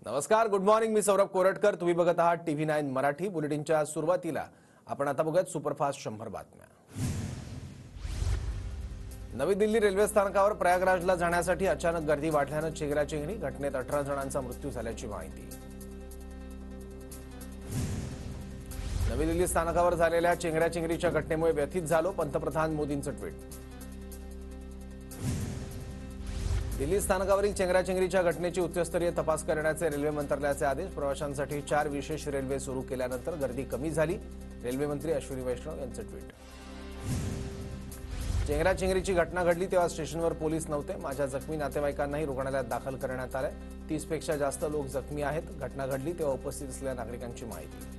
नमस्कार, good morning. मी सौरभ कोरटकर. तुम्ही बघत आहात TV9 मराठी. बुलेटिनच्या सुरुवातीला आपण आता बघत सुपरफास्ट 100 बातम्या. नवी दिल्ली रेल्वे स्थानकावर प्रयागराजला जाण्यासाठी अचानक गर्दी वाढल्याने चेंगराचेंगरी. घटनेत 18 जणांचा मृत्यू झाल्याची माहिती. नवी दिल्ली स्थानकावर झालेल्या चेंगराचेंगरीच्या घटनेमुळे व्यथित झालो, पंतप्रधान मोदींचं ट्विट. दिल्ली स्थानकावरील चेंगराचेंगरीच्या घटनेची उच्चस्तरीय तपास करण्याचे रेल्वे मंत्रालयाचे आदेश. प्रवाशांसाठी 4 विशेष रेल्वे सुरू केल्यानंतर गर्दी कमी झाली. रेल्वे मंत्री अश्विनी वैष्णव यांचं ट्विट. चेंगराचेंगरीची घटना घडली तेव्हा स्टेशनवर पोलीस नव्हते. माझ्या जखमी नातेवाईकांनाही रुग्णालयात दाखल करण्यात आले. 30 पेक्षा जास्त लोक जखमी आहेत. घटना घडली तेव्हा उपस्थित असलेल्या नागरिकांची माहिती.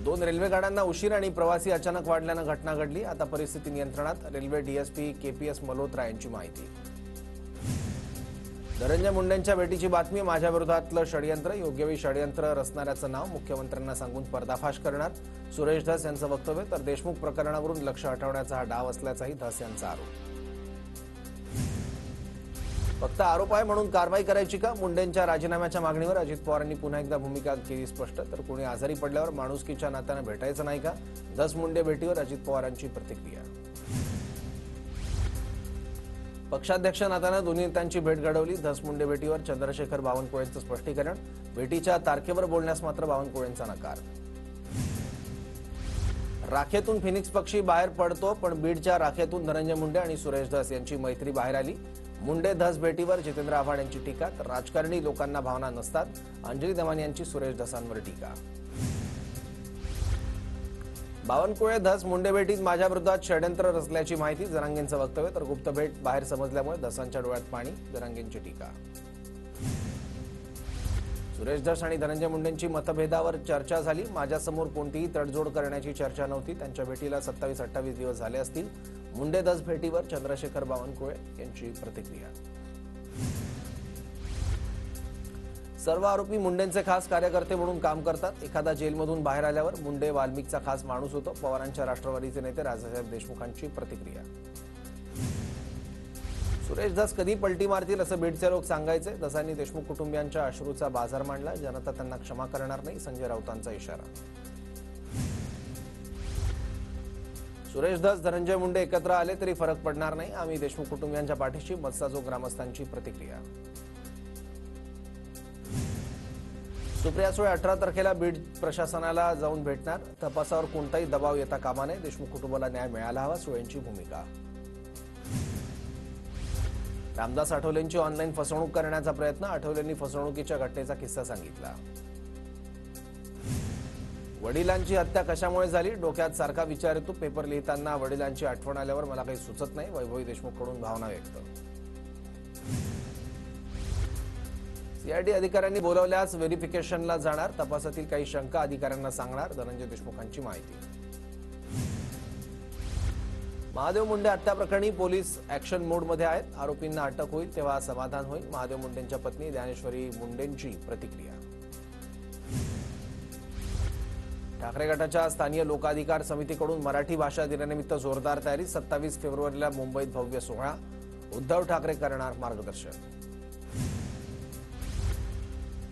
2 रेल्वे गाड्यांना उशीर आणि प्रवासी अचानक वाढल्यानं घटना घडली. आता परिस्थिती नियंत्रणात. रेल्वे डीएसपी KPS मल्होत्रा यांची माहिती. धनंजय मुंडेंच्या भेटीची बातमी. माझ्या विरोधातलं षडयंत्र. योग्यवेळी षडयंत्र रचणाऱ्याचं नाव मुख्यमंत्र्यांना सांगून पर्दाफाश करणार, सुरेश धस यांचं वक्तव्य. तर देशमुख प्रकरणावरून लक्ष हटवण्याचा हा डाव असल्याचाही धस यांचा आरोप. फक्त आरोप आहे म्हणून कारवाई करायची का? मुंडेंच्या राजीनाम्याच्या मागणीवर अजित पवारांनी पुन्हा एकदा भूमिका केली स्पष्ट. तर कोणी आजारी पडल्यावर माणुसकीच्या नात्यानं भेटायचं नाही का? धस मुंडे भेटीवर अजित पवारांची प्रतिक्रिया. पक्षाध्यक्ष नात्यानं दोन्ही नेत्यांची भेट घडवली. धस मुंडे भेटीवर चंद्रशेखर बावनकुळेंचं स्पष्टीकरण. भेटीच्या तारखेवर बोलण्यास मात्र बावनकुळेंचा नकार. राखेतून फिनिक्स पक्षी बाहेर पडतो, पण बीडच्या राखेतून धनंजय मुंडे आणि सुरेश धस यांची मैत्री बाहेर आली. मुंडे धस भेटीवर जितेंद्र आव्हाड यांची टीका. तर राजकारणी लोकांना भावना नसतात, अंजली दमानी यांची सुरेश धसांवर टीका. बावनकुळे धस मुंडे भेटीत माझ्या विरोधात षडयंत्र रचल्याची माहिती. जरांगेंचं वक्तव्य. तर गुप्त भेट बाहेर समजल्यामुळे धसांच्या डोळ्यात पाणी. जरांगेंची टीका. सुरेश धस आणि धनंजय मुंडेंची मतभेदावर चर्चा झाली. माझ्यासमोर कोणतीही तडजोड करण्याची चर्चा नव्हती. त्यांच्या भेटीला 27-28 दिवस झाले असतील. मुंडे धस भेटीवर चंद्रशेखर बावनकुळे यांची प्रतिक्रिया. सर्व आरोपी मुंडेंचे खास कार्यकर्ते म्हणून काम करतात. एखादा जेलमधून बाहेर आल्यावर मुंडे वाल्मिकचा खास माणूस होतो. पवारांच्या राष्ट्रवादीचे नेते राजासाहेब देशमुखांची प्रतिक्रिया. सुरेश धस कधी पलटी मारतील असं बीडचे लोक सांगायचे. धसांनी देशमुख कुटुंबियांच्या अश्रूचा बाजार मांडला. जनता त्यांना क्षमा करणार नाही, संजय राऊतांचा इशारा. सुरेश धस धनंजय मुंडे एकत्र आले तरी फरक पडणार नाही. आम्ही देशमुख कुटुंबियांच्या पाठीशी. मत्साजो ग्रामस्थांची प्रतिक्रिया. सुप्रिया सुळे 18 तारखेला बीड प्रशासनाला जाऊन भेटणार. तपासावर कोणताही दबाव येता कामा नये. देशमुख कुटुंबाला न्याय मिळाला हवा, सुळेंची भूमिका. रामदास आठवलेंची ऑनलाईन फसवणूक करण्याचा प्रयत्न. आठवलेंनी फसवणुकीच्या घटनेचा किस्सा सांगितला. वडिलांची हत्या कशामुळे झाली? डोक्यात सारखा विचार येतो. पेपर लिहिताना वडिलांची आठवण आल्यावर मला काही सुचत नाही. वैभवी देशमुखकडून भावना व्यक्त. CID अधिकाऱ्यांनी बोलावल्यास व्हेरिफिकेशनला जाणार. तपासातील काही शंका अधिकाऱ्यांना सांगणार. धनंजय देशमुखांची माहिती. महादेव मुंडे हत्या प्रकरणी पोलीस ऍक्शन मोडमध्ये आहेत. आरोपींना अटक होईल तेव्हा समाधान होईल. महादेव मुंडेंच्या पत्नी ज्ञानेश्वरी मुंडेंची प्रतिक्रिया. ठाकरे गटाच्या स्थानीय लोकाधिकार समितीकडून मराठी भाषा दिनानिमित्त जोरदार तयारी. 27 फेब्रुवारीला मुंबईत भव्य सोहळा. उद्धव ठाकरे करणार मार्गदर्शन.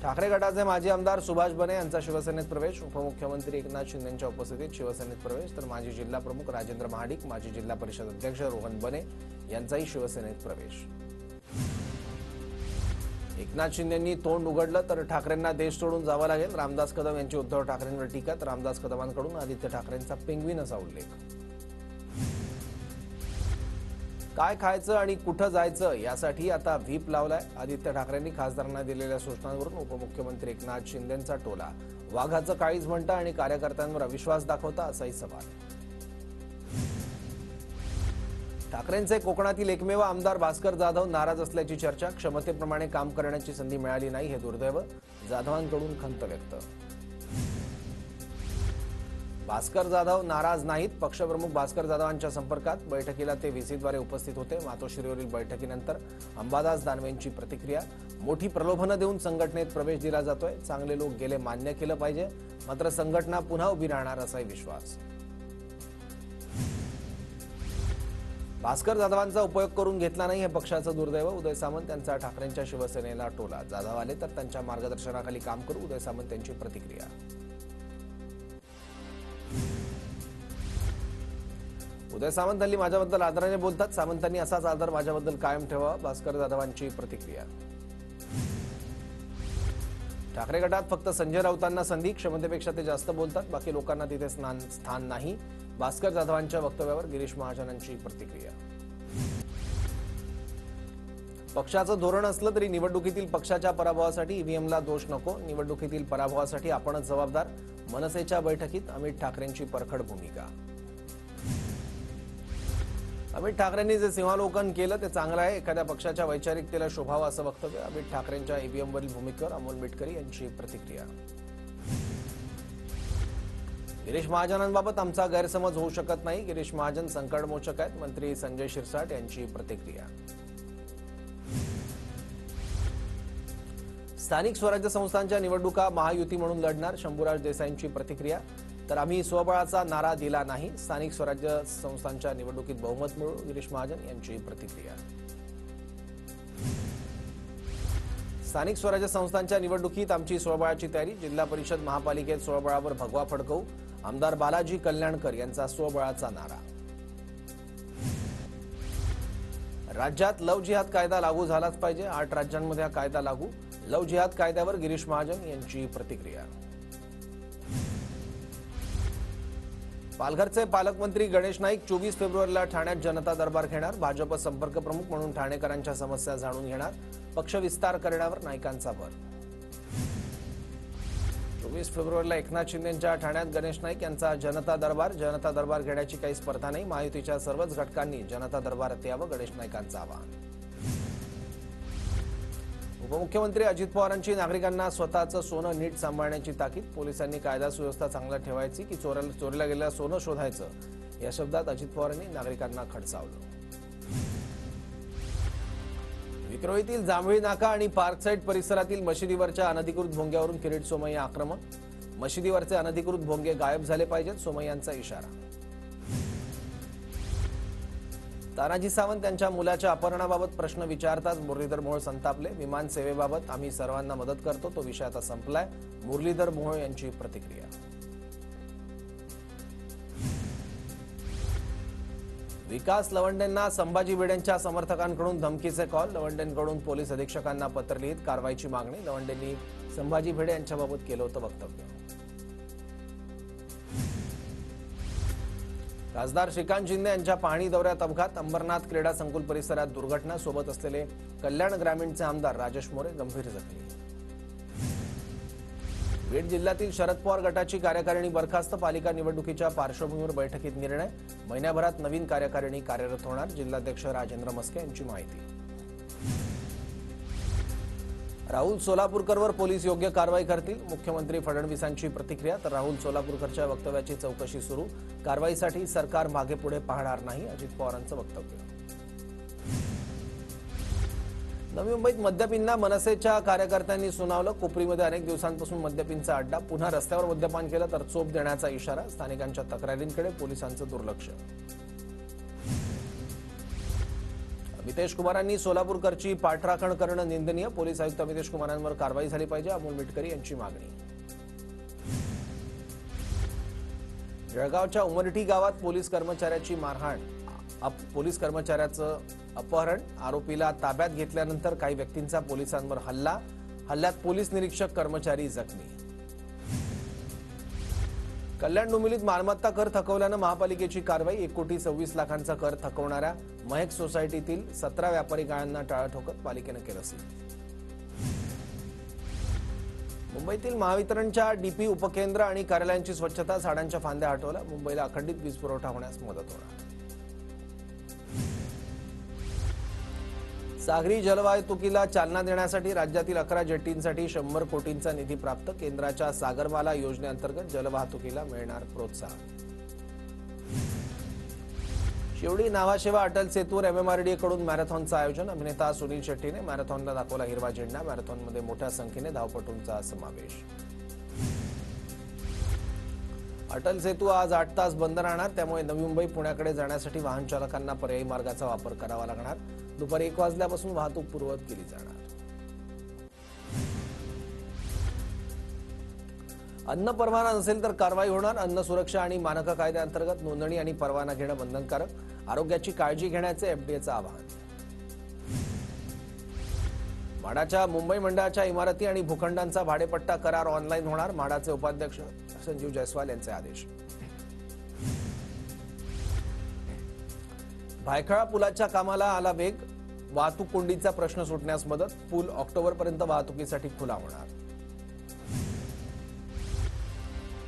ठाकरे गटाचे माजी आमदार सुभाष बने यांचा शिवसेनेत प्रवेश. उपमुख्यमंत्री एकनाथ शिंदेंच्या उपस्थितीत शिवसेनेत प्रवेश. तर माजी जिल्हा प्रमुख राजेंद्र महाडिक, माजी जिल्हा परिषद अध्यक्ष रोहन बने यांचाही शिवसेनेत प्रवेश. एकनाथ शिंदेंनी तोंड उघडलं तर ठाकरेंना देश सोडून जावं लागेल. रामदास कदम यांची उद्धव ठाकरेंवर टीका. तर रामदास कदमांकडून आदित्य ठाकरेंचा पेंग्विन असा उल्लेख. काय खायचं आणि कुठं जायचं यासाठी आता व्हीप लावलाय. आदित्य ठाकरेंनी खासदारांना दिलेल्या सूचनांवरून उपमुख्यमंत्री एकनाथ शिंदेंचा टोला. वाघाचं काळीज म्हणता आणि कार्यकर्त्यांवर अविश्वास दाखवता असाही सवाल. ठाकरेंचे कोकणातील एकमेव आमदार भास्कर जाधव नाराज असल्याची चर्चा. क्षमतेप्रमाणे काम करण्याची संधी मिळाली नाही हे दुर्दैव. जाधवांकडून खंत व्यक्त. भास्कर जाधव नाराज नाहीत. पक्षप्रमुख भास्कर जाधवांच्या संपर्कात. बैठकीला ते VCद्वारे उपस्थित होते. मातोश्रीवरील बैठकीनंतर अंबादास दानवेंची प्रतिक्रिया. मोठी प्रलोभनं देऊन संघटनेत प्रवेश दिला जातोय. चांगले लोक गेले मान्य केलं पाहिजे, मात्र संघटना पुन्हा उभी राहणार असाही विश्वास. भास्कर जाधवांचा उपयोग करून घेतला नाही हे पक्षाचं दुर्दैव. उदय सामंत यांचा ठाकरेंच्या शिवसेनेला टोला. जाधव आले तर त्यांच्या मार्गदर्शनाखाली काम करू. उदय सामंत यांची प्रतिक्रिया. उदय सामंत हल्ली माझ्याबद्दल आदराने बोलतात. सामंतांनी असाच आदर माझ्याबद्दल कायम ठेवा. भास्कर जाधवांची प्रतिक्रिया. ठाकरे गटात फक्त संजय राऊतांना संधी. क्षमतेपेक्षा ते जास्त बोलतात. बाकी लोकांना तिथे स्थान नाही. भास्कर जाधवांच्या वक्तव्यावर गिरीश महाजनांची प्रतिक्रिया. पक्षाचं धोरण असलं तरी निवडणुकीतील पक्षाच्या पराभवासाठी ईव्हीएमला दोष नको. निवडणुकीतील पराभवासाठी आपणच जबाबदार. मनसेच्या बैठकीत अमित ठाकरेंची परखड भूमिका. अमित ठाकरेंनी जे सिंहावलोकन केलं ते चांगलं आहे. एखाद्या पक्षाच्या वैचारिकतेला शोभावं असं वक्तव्य. अमित ठाकरेंच्या ईव्हीएमवरील भूमिकेवर अमोल मिटकरी यांची प्रतिक्रिया. गिरीश महाजनांबाबत आमचा गैरसमज होऊ शकत नाही. गिरीश महाजन संकटमोचक आहेत. मंत्री संजय शिरसाट यांची प्रतिक्रिया. स्थानिक स्वराज्य संस्थांच्या निवडणुका महायुती म्हणून लढणार. शंभूराज देसाईंची प्रतिक्रिया. तर आम्ही स्वबळाचा नारा दिला नाही. स्थानिक स्वराज्य संस्थांच्या निवडणुकीत बहुमत मिळू. गिरीश महाजन यांची प्रतिक्रिया. स्थानिक स्वराज्य संस्थांच्या निवडणुकीत आमची स्वबळाची तयारी. जिल्हा परिषद महापालिकेत स्वबळावर भगवा फडकवू. आमदार बालाजी कल्याणकर यांचा स्वबळाचा नारा. राज्यात लव्ह जिहाद कायदा लागू झालाच पाहिजे. 8 राज्यांमध्ये हा कायदा लागू. लव्ह जिहाद कायद्यावर गिरीश महाजन यांची प्रतिक्रिया. पालघरचे पालकमंत्री गणेश नाईक 24 फेब्रुवारीला ठाण्यात जनता दरबार घेणार. भाजप संपर्क प्रमुख म्हणून ठाणेकरांच्या समस्या जाणून घेणार. पक्ष विस्तार करण्यावर नाईकांचा भर. 24 फेब्रुवारीला एकनाथ शिंदेंच्या ठाण्यात गणेश नाईक यांचा जनता दरबार घेण्याची काही स्पर्धा नाही. महायुतीच्या सर्वच घटकांनी जनता दरबारात यावं. गणेश नाईकांचं आवाहन. उपमुख्यमंत्री अजित पवारांची नागरिकांना स्वतःचं सोनं नीट सांभाळण्याची ताकीद. पोलिसांनी कायदा सुव्यवस्था चांगला ठेवायची की चोरीला गेलेलं सोनं शोधायचं, या शब्दात अजित पवारांनी नागरिकांना खडसावलं. विक्रोळीतील जांभळी नाका आणि पार्कसाईड परिसरातील मशिदीवरच्या अनधिकृत भोंग्यावरून किरीट सोमय्या आक्रमक. मशिदीवरचे अनधिकृत भोंगे गायब झाले पाहिजेत, सोमय्यांचा इशारा. तानाजी सावंत यांच्या मुलाच्या अपहरणाबाबत प्रश्न विचारताच मुरलीधर मोहोळ संतापले. विमान सेवेबाबत आम्ही सर्वांना मदत करतो, तो विषय आता संपलाय. मुरलीधर मोहोळ यांची प्रतिक्रिया. विकास लवंडेंना संभाजी भिडेंच्या समर्थकांकडून धमकीचे कॉल. लवंडेंकडून पोलीस अधीक्षकांना पत्र लिहित कारवाईची मागणी. लवंडेंनी संभाजी भिडे यांच्याबाबत केलं होतं वक्तव्य. खासदार श्रीकांत शिंदे यांच्या पाहणी दौऱ्यात अपघात. अंबरनाथ क्रीडा संकुल परिसरात दुर्घटना. सोबत असलेले कल्याण ग्रामीणचे आमदार राजेश मोरे गंभीर जखमी. बीड जिल्ह्यातील शरद पवार गटाची कार्यकारिणी बरखास्त. पालिका निवडणुकीच्या पार्श्वभूमीवर बैठकीत निर्णय. महिन्याभरात नवीन कार्यकारिणी कार्यरत होणार. जिल्हाध्यक्ष राजेंद्र मस्के यांची माहिती. राहुल सोलापूरकरवर पोलीस योग्य कारवाई करतील. मुख्यमंत्री फडणवीसांची प्रतिक्रिया. तर राहुल सोलापूरकरच्या वक्तव्याची चौकशी सुरू. कारवाईसाठी सरकार मागे पुढे पाहणार नाही, अजित पवारांचं वक्तव्य. नवी मुंबईत मद्यपींना मनसेच्या कार्यकर्त्यांनी सुनावलं. कोपरीमध्ये अनेक दिवसांपासून मद्यपींचा अड्डा. पुन्हा रस्त्यावर मद्यपान केलं तर चोप देण्याचा इशारा. स्थानिकांच्या तक्रारींकडे पोलिसांचं दुर्लक्ष. अमितेश कुमारांनी सोलापूरकरची पाठराखण करणं निंदनीय. पोलीस आयुक्त अमितेश कुमारांवर कारवाई झाली पाहिजे, अमोल मिटकरी यांची मागणी. जळगावच्या उमरठी गावात पोलीस कर्मचाऱ्याची मारहाण. पोलीस कर्मचाऱ्याचं अपहरण. आरोपीला ताब्यात घेतल्यानंतर काही व्यक्तींचा पोलिसांवर हल्ला. हल्ल्यात पोलीस निरीक्षक कर्मचारी जखमी. कल्याण डोंबिवलीत मालमत्ता कर थकवल्यानं महापालिकेची कारवाई. 1,26,00,000चा कर थकवणाऱ्या महक सोसायटीतील 17 व्यापारी गाळ्यांना टाळं ठोकत पालिकेनं केलं सील. मुंबईतील महावितरणच्या डीपी उपकेंद्र आणि कार्यालयांची स्वच्छता. झाडांच्या फांद्या हटवल्या. मुंबईला अखंडित वीज पुरवठा होण्यास मदत होणार. सागरी जलवाहतुकीला चालना देण्यासाठी राज्यातील 11 जेट्टींसाठी 100 कोटींचा निधी प्राप्त. केंद्राच्या सागरमाला योजनेअंतर्गत जलवाहतुकीला मिळणार प्रोत्साहन. शिवडी नावाशेवा अटल सेतूवर MMRDA कडून मॅरेथॉनचं आयोजन. अभिनेता सुनील शेट्टीने मॅरेथॉनला दाखवला हिरवा झेंडा. मॅरेथॉनमध्ये मोठ्या संख्येने धावपटूंचा समावेश. अटल सेतू आज 8 तास बंद राहणार, त्यामुळे नवी मुंबई पुण्याकडे जाण्यासाठी वाहन चालकांना पर्यायी मार्गाचा वापर करावा लागणार. दुपारी 1 वाजल्यापासून वाहतूक पूर्ववत केली जाणार. अन्न परवाना नसेल तर कारवाई होणार. अन्न सुरक्षा आणि मानक कायद्याअंतर्गत नोंदणी आणि परवाना घेणं बंधनकारक. आरोग्याची काळजी घेण्याचे एफडीएचं आवाहन. म्हाडाच्या मुंबई मंडळाच्या इमारती आणि भूखंडांचा भाडेपट्टा करार ऑनलाईन होणार. म्हाडाचे उपाध्यक्ष संजीव जयस्वाल यांचे आदेश. भायखळा पुलाच्या कामाला आला वेग. वाहतूक कोंडीचा प्रश्न सुटण्यास मदत. पूल ऑक्टोबरपर्यंत वाहतुकीसाठी खुला होणार.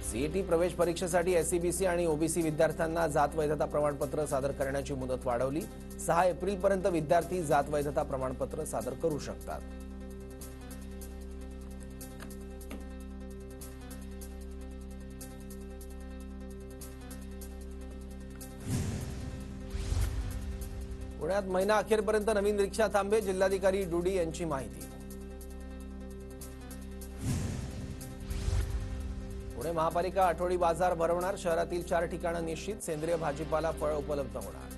सीईटी प्रवेश परीक्षेसाठी एसईबीसी आणि ओबीसी विद्यार्थ्यांना जात वैधता प्रमाणपत्र सादर करण्याची मुदत वाढवली. 6 एप्रिलपर्यंत विद्यार्थी जात वैधता प्रमाणपत्र सादर करू शकतात. पुण्यात महिना अखेरपर्यंत नवीन रिक्षा थांबे. जिल्हाधिकारी डुडी यांची माहिती. पुणे महापालिका आठवडी बाजार भरवणार. शहरातील 4 ठिकाणं निश्चित. सेंद्रिय भाजीपाला फळ उपलब्ध होणार.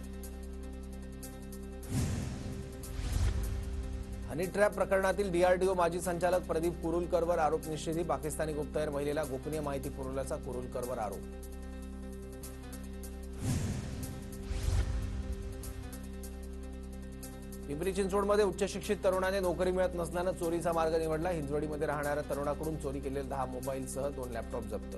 हनी ट्रॅप प्रकरणातील डीआरडीओ माजी संचालक प्रदीप कुरुलकरवर आरोप निषेधी. पाकिस्तानी गुप्तहेर महिलेला गोपनीय माहिती पुरवल्याचा कुरुलकरवर आरोप. पिंपरी चिंचवडमध्ये उच्च शिक्षित तरुणाने नोकरी मिळत नसल्यानं चोरीचा मार्ग निवडला. हिंजवडीमध्ये राहणाऱ्या तरुणाकडून चोरी केलेले 10 मोबाईलसह 2 लॅपटॉप जप्त.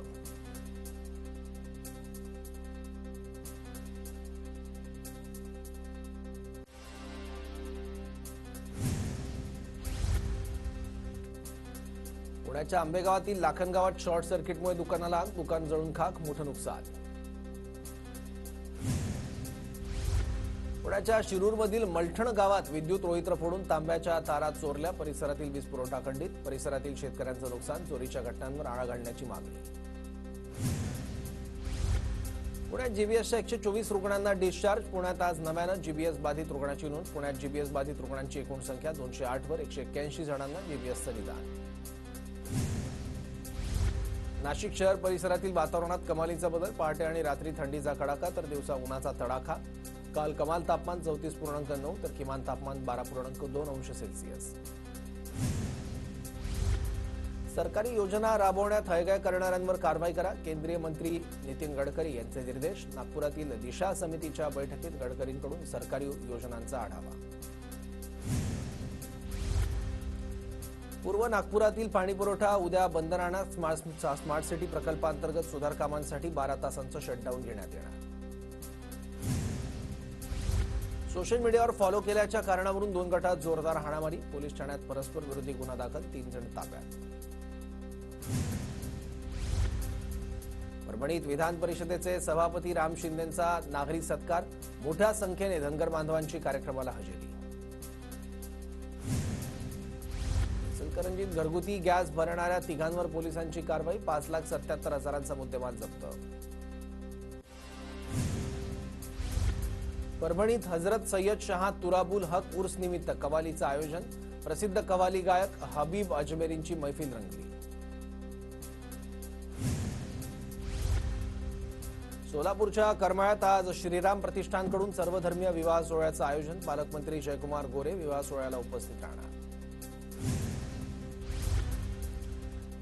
पुण्याच्या आंबेगावातील लाखनगावात शॉर्ट सर्किटमुळे दुकानाला आग. दुकान जळून खाक. मोठं नुकसान. पुण्याच्या शिरूरमधील मलठण गावात विद्युत रोहित्र फोडून तांब्याच्या तारा चोरल्या. परिसरातील वीज पुरवठा खंडित. परिसरातील शेतकऱ्यांचं नुकसान. चोरीच्या घटनांवर आळा घालण्याची मागणी. पुण्यात जीबीएसच्या 124 रुग्णांना डिस्चार्ज. पुण्यात आज नव्यानं जीबीएस बाधित रुग्णाची नोंद. पुण्यात जीबीएस बाधित रुग्णांची एकूण संख्या 208 वर 181 जणांना जीबीएसचं निदान. नाशिक शहर परिसरातील वातावरणात कमालीचा बदल. पहाटे आणि रात्री थंडीचा कडाका तर दिवसा उन्हाचा तडाखा. काल कमाल तापमान 34.9 तर किमान तापमान 12.2 अंश सेल्सिअस. सरकारी योजना राबवण्यात हयगय करणाऱ्यांवर कारवाई करा. केंद्रीय मंत्री नितीन गडकरी यांचे निर्देश. नागपुरातील दिशा समितीच्या बैठकीत गडकरींकडून सरकारी योजनांचा आढावा. पूर्व नागपुरातील पाणीपुरवठा उद्या बंद राहणार. स्मार्ट सिटी प्रकल्पांतर्गत सुधार कामांसाठी 12 तासांचं शटडाऊन घेण्यात येणार. सोशल मीडियावर फॉलो केल्याच्या कारणावरून 2 गटात जोरदार हाणामारी. पोलीस ठाण्यात परस्पर विरोधी गुन्हा दाखल. 3 जण ताब्यात. परभणीत विधान परिषदेचे सभापती राम शिंदेंचा नागरिक सत्कार. मोठ्या संख्येने धनगर बांधवांची कार्यक्रमाला हजेरी. इचलकरंजीत घरगुती गॅस भरणाऱ्या 3घांवर पोलिसांची कारवाई. 5,77,000चा मुद्देमाल जप्त. परभणीत हजरत सय्यद शाह तुराबुल हक उर्स निमित्त कवालीचं आयोजन. प्रसिद्ध कवाली गायक हबीब अजमेरींची मैफिल रंगली. सोलापूरच्या करमाळ्यात आज श्रीराम प्रतिष्ठानकडून सर्वधर्मीय विवाह सोहळ्याचं आयोजन. पालकमंत्री जयकुमार गोरे विवाह सोहळ्याला उपस्थित राहणार.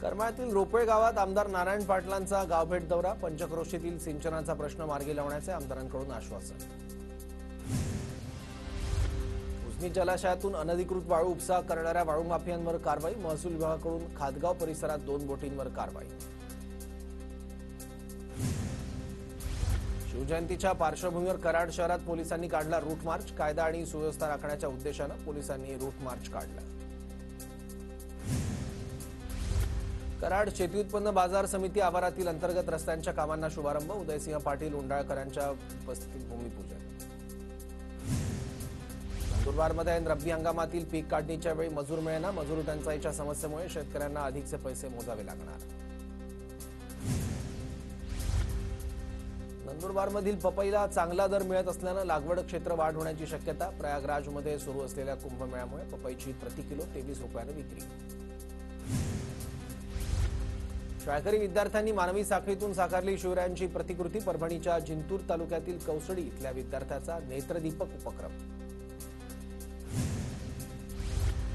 करमाळ्यातील रोपळे गावात आमदार नारायण पाटलांचा गावभेट दौरा. पंचक्रोशीतील सिंचनाचा प्रश्न मार्गी लावण्याचे आमदारांकडून आश्वासन. उजनी जलाशयातून अनधिकृत वाळू उपसा करणाऱ्या वाळू माफियांवर कारवाई. महसूल विभागाकडून खादगाव परिसरात 2 बोटींवर कारवाई. शिवजयंतीच्या पार्श्वभूमीवर कराड शहरात पोलिसांनी काढला रूट मार्च. कायदा आणि सुव्यवस्था राखण्याच्या उद्देशानं पोलिसांनी रूट मार्च काढला. कराड शेती उत्पन्न बाजार समिती आवारातील अंतर्गत रस्त्यांच्या कामांना शुभारंभ. उदयसिंह पाटील उंडाळकरांच्या उपस्थितीत भूमिपूजन. नंदुरबारमध्ये ऐन रब्बी हंगामातील पीक काढणीच्या वेळी मजूर मिळेना. मजूर टंचाईच्या समस्येमुळे शेतकऱ्यांना अधिकचे पैसे मोजावे लागणार. नंदुरबारमधील पपईला चांगला दर मिळत असल्यानं लागवड क्षेत्र वाढ होण्याची शक्यता. प्रयागराजमध्ये सुरू असलेल्या कुंभमेळ्यामुळे पपईची प्रति किलो 23 रुपयाने विक्री. शाळकरी विद्यार्थ्यांनी मानवी साखळीतून साकारली शिवरायांची प्रतिकृती. परभणीच्या जिंतूर तालुक्यातील कौसडी इथल्या विद्यार्थ्याचा नेत्रदीपक उपक्रम.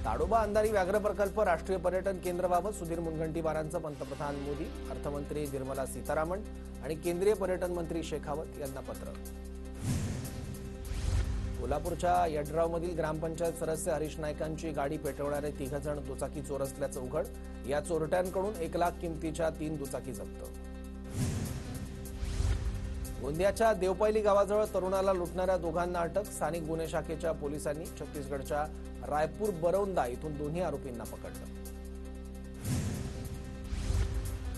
ताडोबा अंधारी व्याघ्र प्रकल्प राष्ट्रीय पर्यटन केंद्राबाबत सुधीर मुनगंटीवारांचं पंतप्रधान मोदी, अर्थमंत्री निर्मला सीतारामन आणि केंद्रीय पर्यटन मंत्री शेखावत यांना पत्र. कोल्हापूरच्या यड्रावमधील ग्रामपंचायत सदस्य हरीश नाईकांची गाडी पेटवणारे 3 जण दुचाकी चोर असल्याचं उघड. या चोरट्यांकडून 1 लाख किमतीच्या 3 दुचाकी जप्त. गोंदियाच्या देवपैली गावाजवळ तरुणाला लुटणाऱ्या दोघांना अटक. स्थानिक गुन्हे शाखेच्या पोलिसांनी छत्तीसगडच्या रायपूर बरौंदा इथून दोन्ही आरोपींना पकडलं.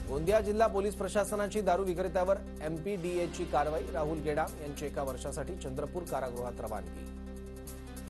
गोंदिया जिल्हा पोलीस प्रशासनाची दारू विक्रेत्यावर MPDAची कारवाई. राहुल गेडाम यांची 1 वर्षासाठी चंद्रपूर कारागृहात रवानगी.